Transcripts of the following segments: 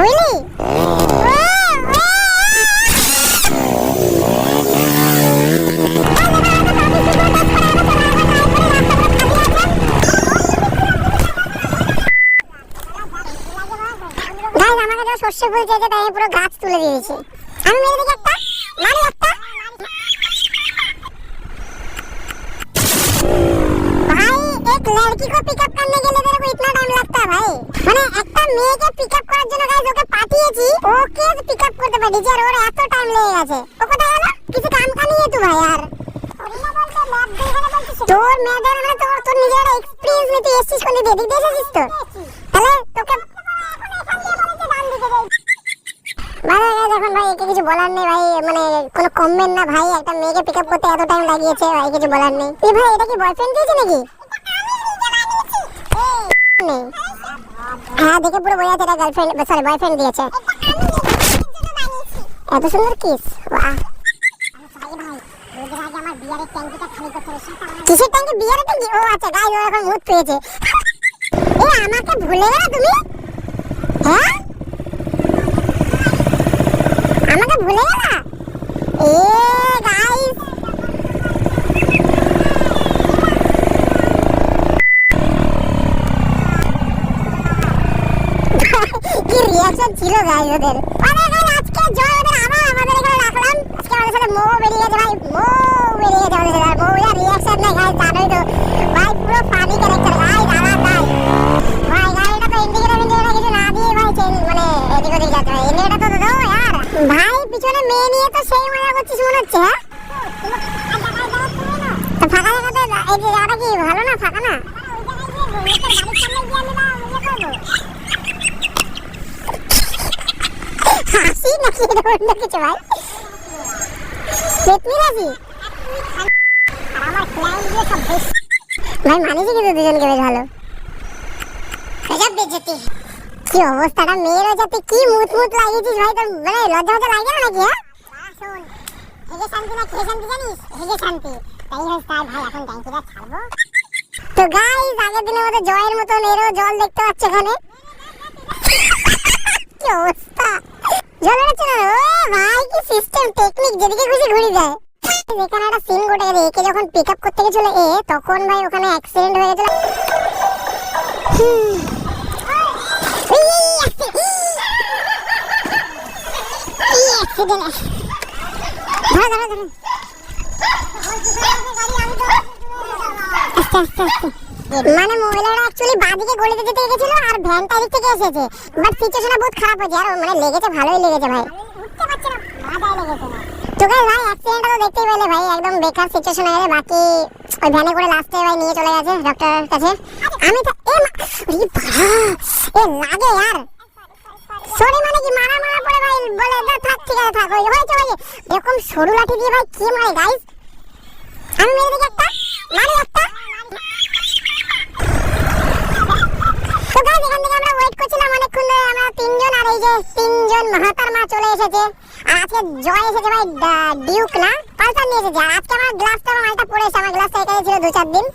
বুঝলি? আমাকে যা সর্ষে ফুল চেয়েছে তাই আমি পুরো গাছ তুলে দিয়েছি। আমি মেরে দিকে একটা মারি একটা। भाई एक लड़की को पिकअप करने के लिए मेरे को इतना टाइम लगता है भाई। মানে একটা মেয়েকে পিকআপ করার জন্য গাইস ওকে পাঠিয়েছি, ওকে পিকআপ করতে পাঠিয়েছি আর ওর এত টাইম লেগে গেছে। ও কোথায় গেল? কিছু কাম কানি है तू भाई यार। তোর মেয়েদের মানে তোর নিজের এক্সপেরিয়েন্স নিয়ে তুই এসেছিস কোন দিকে দেখেছিস তো? তাহলে তোকে মানে দেখুন ভাই একে কিছু বলার নেই ভাই, মানে কোনো কমেন্ট না ভাই, একটা মেয়েকে পিকআপ করতে এত টাইম লাগিয়েছে ভাই, কিছু বলার নেই। এই ভাই এটা কি বয়ফ্রেন্ড দিয়েছে নাকি? হ্যাঁ দেখে পুরো বোঝা যাচ্ছে এটা গার্লফ্রেন্ড সরি বয়ফ্রেন্ড দিয়েছে। এত সুন্দর কিস, বাহ। কিসের ট্যাঙ্কি? বিয়ারের ট্যাঙ্কি? ও আচ্ছা গাইস ও এখন মুড পেয়েছে। এ আমাকে ভুলে গেলে তুমি? হ্যাঁ আমাকে ভুলে গেলা? এ গাইস কি রিঅ্যাকশন ছিল গাইস ওদের। আরে গাইস আজকে জয় ওদের আবার আমাদের এখানে রাখলাম। আজকে আমাদের সাথে মো বেরিয়ে গেছে ভাই, মো বেরিয়ে গেছে আমাদের সাথে। মো এর রিঅ্যাকশন না গাইস জানোই তো ভাই, পুরো ফানি ক্যারেক্টার গাইস আলাদা ভাই। ভাই গাড়িটা তো ইন্ডিকেটর কিছু না দিয়ে ভাই মানে এদিক ওদিক যাচ্ছে ভাই। ইন্ডিকেটর তো দাও यार ভাই, পিছনে মেয়ে নিয়ে তো সেই মজা করছিস মনে হচ্ছে। হ্যাঁ তো ফাঁকা জায়গাতে এই যে জায়গাটা কি ভালো না? ফাঁকা না হাসি নাকি অন্য কিছু ভাই? পেটনি রাজি ভাই মানিছি কিন্তু দুজনকে বেশ ভালো। কি অবস্থাটা মেয়ের হয়েছে, তুই কি মুত মুত লাগিয়েছিস ভাই? তোর মানে লজ্জা মজা লাগে না নাকি? শোন হেগে শান্তি না খেয়ে শান্তি জানিস? হেগে শান্তি তাই হয় তাই ভাই। এখন ট্যাঙ্কিটা ছাড়বো তো গাইস, আগের দিনের মতো জয়ের মতন এরও জল দেখতে পাচ্ছ এখানে। কি অবস্থা, জল হচ্ছে না? ও ভাই কি সিস্টেম টেকনিক, যেদিকে খুশি ঘুরে যায়। এখানে একটা সিন ঘটে গেছে, একে যখন পিক আপ করতে গেছিল তখন ভাই ওখানে অ্যাক্সিডেন্ট হয়ে গেছিল। মানে মহিলাটা অ্যাকচুয়ালি বাদিকে গলিতে যেতে গেছিল আর ভ্যানটা এদিক থেকে এসেছে, বাট সিচুয়েশনটা বহুত খারাপ হয়েছে আর মানে লেগেছে, ভালোই লেগেছে ভাই। উঠতে পারছে না, মাথায় লেগেছে না তো গাইস। ভাই অ্যাক্সিডেন্টটা তো দেখতেই পেলে ভাই, একদম বেকার সিচুয়েশন হয়ে গেছে। বাকি ওই ভ্যানে করে লাস্টে ভাই নিয়ে চলে গেছে ডক্টরের কাছে। আমি তো এ লাগে यार সরি মানে কি মারা পড়ে ভাই, বলে না থাক ঠিক আছে থাক, হয়েছে এরকম সরু লাঠি দিয়ে ভাই কি মারে গাইস। আমি মেরে দিকে একটা মারি একটা। তো গাইস এখান থেকে আমরা ওয়েট করছিলাম অনেকক্ষণ ধরে, আমরা তিনজন, আর এই যে তিনজন মাহাতার মা চলে এসেছে। আর আজকে জয় এসেছে ভাই ডিউক না পালসার নিয়ে এসেছে। আর আজকে আমার গ্লাসটা মালটা পড়ে এসে, আমার গ্লাসটা এখানে ছিল 2-4 দিন।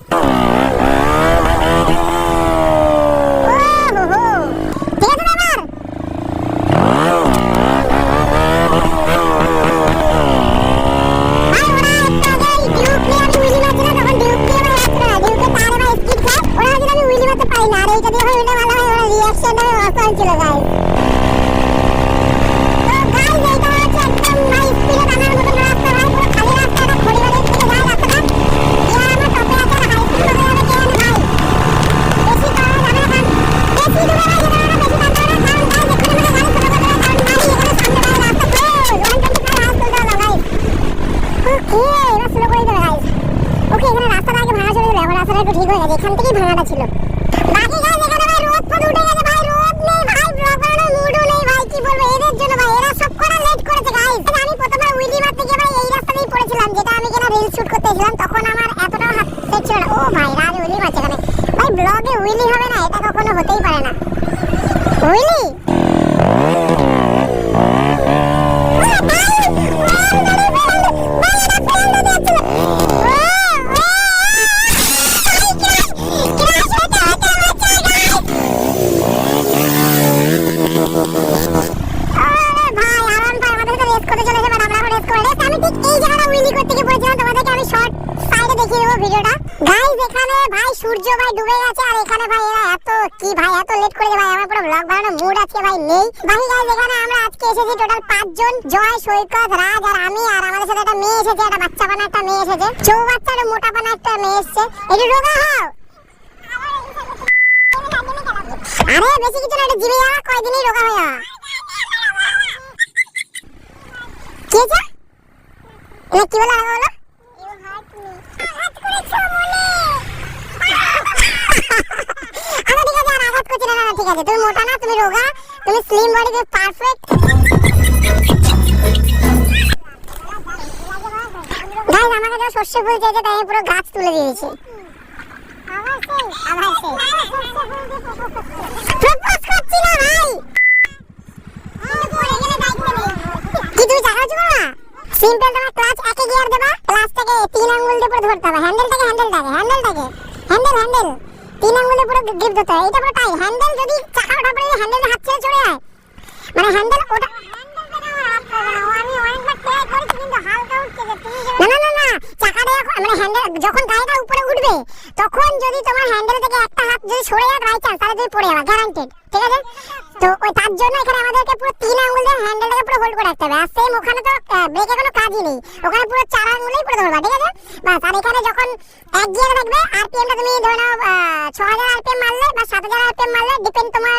এখান থেকেই ভাঙাটা ছিল। বাকি গাইস এখানে ভাই রোদ ফোদ উঠে গেছে ভাই, রোদ নেই ভাই, ব্লগ বানানো কি ভাই এত লেট করে ভাই, আমার পুরো ব্লগ বানানোর মুড আজকে ভাই নেই। বাকি গাইস এখানে আমরা আজকে এসেছি টোটাল 5 জন, জয়, সৈকত, রাজ আর আমি, আর আমাদের সাথে একটা মেয়ে এসেছে, একটা বাচ্চা পানা একটা মেয়ে এসেছে, চৌবাচ্চা একটা মোটা পানা একটা মেয়ে এসেছে। একটু রোগা হও। আরে বেশি কিছু না, এটা জিভে যাওয়া, কয়দিনই রোগা হয়ে যাওয়া। কি হয়েছে? এটা কি বলা হলো? ঠিক আছে, তুমি মোটা না, তুমি রোগা, তুমি স্লিম বডি, তুমি পারফেক্ট। গাইস আমাকে যখন শস্য ফুল চেয়েছে তাই আমি পুরো গাছ তুলে দিয়েছি। প্রপোজ করছি না ভাই। কি তুমি চাকা চুকা না? সিম্পল তোমার ক্লাচ একে গিয়ার দেবা, ক্লাচটাকে 3 আঙ্গুল দিয়ে পুরো ধরতে হবে, হ্যান্ডেল 3 আঙ্গুলে পুরো গ্রিপ ধরতে হবে। এটা পুরো টাইট হ্যান্ডেল, যদি চাকা ওঠা পড়ে হ্যান্ডেল হাত ছেড়ে চলে যায়, মানে হ্যান্ডেল ওটা আমি অনেকবার ট্রাই করেছি কিন্তু হালকা উঠছে যে তুমি না চাকাটা মানে হ্যান্ডেল যখন গাড়িটা উপরে উঠবে তখন যদি তোমার হ্যান্ডেল থেকে একটা হাত যদি সরে যায় বাই চান্স, তাহলে তুমি পড়ে যাবে গ্যারান্টেড, ঠিক আছে? তো ওই তার জন্য এখানে আমাদেরকে পুরো 3 আঙ্গুল দিয়ে হ্যান্ডেলটাকে পুরো হোল্ড করে রাখতে হবে। আর সেম ওখানে তো ব্রেকে কোনো কাজই নেই, ওখানে পুরো 4 আঙ্গুলেই পুরো ধরবা, ঠিক আছে? বাস। আর এখানে যখন এক গিয়ারে থাকবে, আরপিএমটা তুমি ধরে নাও 6000 আরপিএম মারলে বা 7000 আরপিএম মারলে, ডিপেন্ড তোমার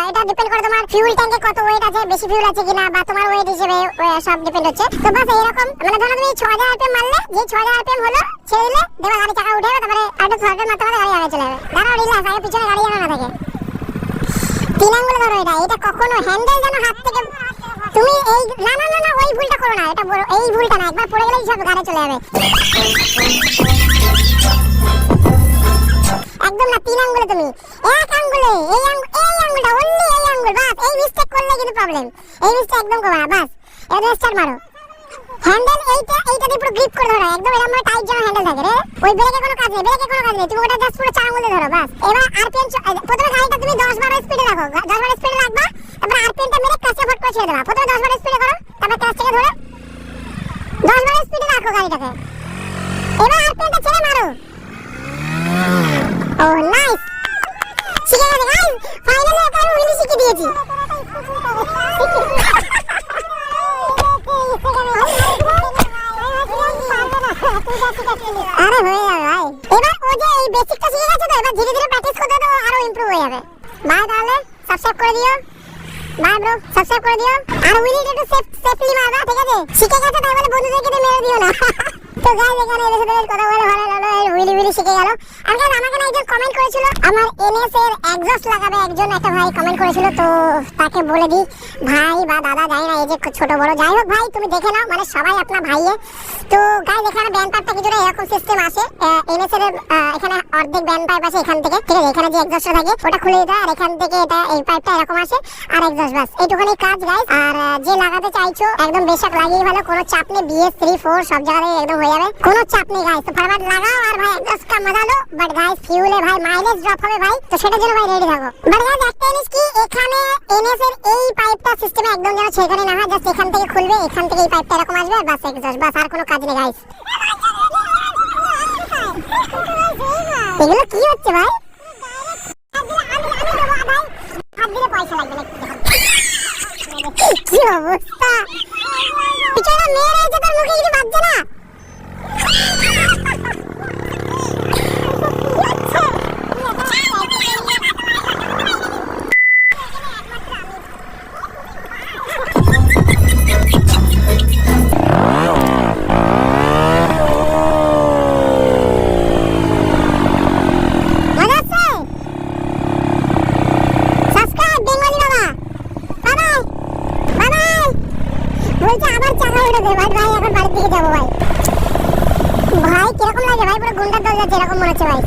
এটা ডিপেন্ড করে তোমার ফিউল ট্যাঙ্কে কত ওয়েট আছে, বেশি ফিউল আছে কিনা, বা তোমার ওয়েট হিসেবে সব ডিপেন্ড হচ্ছে। তো বাস এইরকম, মানে ধরো তুমি 6000 আরপিএম মারলে, যে 6000 আরপিএম হলো ছেড়ে দিলে দেবা, গাড়ি চাকা উঠে যাবে, তারপরে আরেকটু থ্রটল মারতে হবে, গাড়ি আগে চলে যাবে। দাঁড়াও, রিল্যাক্স, আগে পিছনে গাড়ি যেন না থাকে। 3 আঙ্গুলে ধরো এটা কখনো হ্যান্ডেল যেন হাত থেকে তুমি এই না ওই ভুলটা করো না, এটা এই ভুলটা না, একবার পড়ে গেলেই সব গাড়ি চলে যাবে। একদম না, 3 আঙ্গুলে তুমি, এক আঙ্গুলে এই আঙ্গুলটা অনলি এই আঙ্গুল, বাস। এই মিস্টেক করলে কিন্তু প্রবলেম, এই মিস্টেক একদম করবে না, বাস। এবার স্টার্ট মারো, হ্যান্ডেল এইটা দিয়ে পুরো গ্রিপ করে ধরো, একদম এরকম ভাবে টাইট যেন হ্যান্ডেল থাকে রে। ওই ব্রেকে কোনো কাজ নেই, তুমি ওটা জাস্ট পুরো 4 আঙ্গুল দিয়ে ধরো, বাস। এবার আরপিএম প্রথমে গাড়িটা তুমি 10-12 স্পিডে রাখো, 10-12 স্পিডে রাখবা, তারপর আরপিএমটা মেরে ক্লাচটা ফট করে ছেড়ে দেবা। প্রথমে 10-12 স্পিডে করো, তারপর ক্লাচটাকে ধরে 10-12 স্পিডে রাখো গাড়িটাকে। এবার আরপিএমটা ছেড়ে মারো। ও নাইস, শিখে গেছে গাইস, ফাইনালি ওকে আমি উইলি শিখে দিয়েছি। আরে হয়ে যাবে ভাই, এবার ও যে এই বেসিকটা শিখে গেছে তো, এবার ধীরে ধীরে প্র্যাকটিস করতে তো আরো ইমপ্রুভ হয়ে যাবে। বাই, তাহলে সাবস্ক্রাইব করে দিও, বাই ব্রো, সাবস্ক্রাইব করে দিও। আর উইলিটা একটু সেফলি মারবা, ঠিক আছে? শিখে গেছে তাই বলে বন্ধুদেরকে দিয়ে মেরে দিও না। তো গাইস এখানে এর সাথে কথা বলে ভালো লাগলো, উইলি শিখে গেল। আর গাইস আমাকে না একজন কমেন্ট করেছিল, আমার এনএস এর এক্সস্ট লাগাবে একজন, একটা ভাই কমেন্ট করেছিল, তো তাকে বলে দিই ভাই বা দাদা, জানি না এই যে ছোট বড় যাই হোক ভাই, তুমি দেখে নাও, মানে সবাই আপনার ভাইয়ে। তো গাইস এখানে ব্যান্ড পাইপটা কিছুটা এরকম সিস্টেম আসে, এনএস এর এখানে অর্ধেক ব্যান্ড পাইপ আছে এখান থেকে, ঠিক আছে? এখানে যে এক্সস্টটা থাকে ওটা খুলে দিতে হয়, আর এখান থেকে এটা এই পাইপটা এরকম আসে আর এক্সস্ট, বাস এইটুখানি কাজ গাইস। আর যে লাগাতে চাইছো একদম বেশক লাগিয়ে ভালো, কোনো চাপ নেই, BS 3 4 সব জায়গায় একদম হয়ে যাবে, কোনো চাপ নেই গাইস। তো ফটাফট লাগাও, আর ভাই এক্সস্ট কা মজা লো, বাট গাইস ফিউলে ভাই মাইলেজ ড্রপ হবে ভাই, তো সেটার জন্য ভাই রেডি থাকো। বাট গাইস একটা জিনিস কি, এখানে এনএস এর এই পাইপটা সিস্টেমে একদম যেন ছেড়ে না হয়, জাস্ট এখান থেকে খুলবে, এখান থেকে এই পাইপটা এরকম আসবে, বাস এক্সস্ট, বাস, আর কোনো কাজ নেই গাইস। এগুলো কি হচ্ছে ভাই? পয়সা লাগবে কি অবস্থা, পিছনে মেয়ে রয়েছে, তার মুখে কিছু বাজছে না। বলছে আবার চাকা উঠে দে ভাই, ভাই এখন বাড়ির দিকে যাবো ভাই। ভাই কিরকম লাগে ভাই, পুরো গুন্ডার দল যাচ্ছে এরকম মনে হচ্ছে ভাই।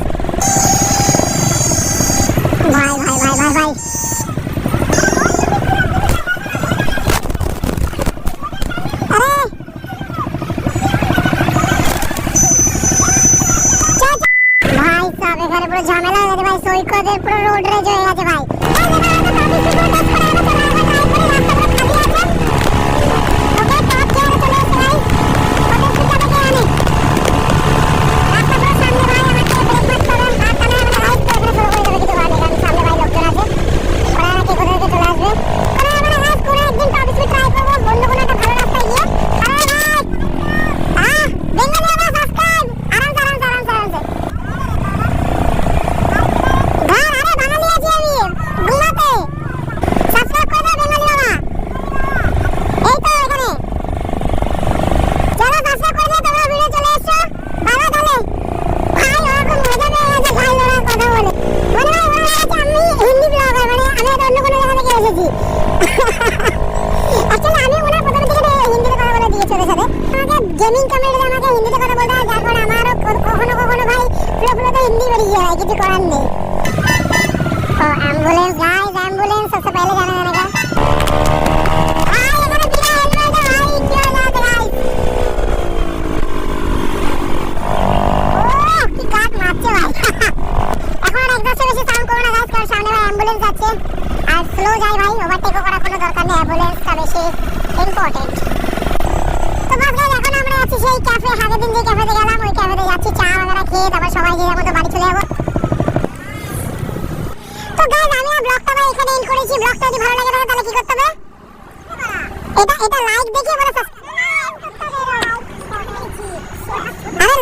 ভাই ভাই ভাই ভাই ভাই আরে ভাই সাহেব এখানে পুরো ঝামেলা হয়ে গেছে ভাই, সৈকতের পুরো রোড রেজ হয়ে গেছে ভাই। অ্যাম্বুলেন্স আছে আর স্লো যাই ভাই, ওভারটেকও করার কোনো দরকার নেই, অ্যাম্বুলেন্সটা বেশি ইম্পর্টেন্ট। তো বাস গাইস এখন আমরা আছি সেই ক্যাফে, আগের দিন যে ক্যাফেতে গেলাম ওই ক্যাফেতে যাচ্ছি চা वगैरह খেয়ে তারপর সবাই যে যার মতো বাড়ি চলে যাবো। তো গাইস আমি ব্লগটা ভাই এখানে এন্ড করেছি। ব্লগটা যদি ভালো লাগে তাহলে কি করতে হবে? এটা লাইক দেখিয়ে বলে সাবস্ক্রাইব করতে হবে। আরে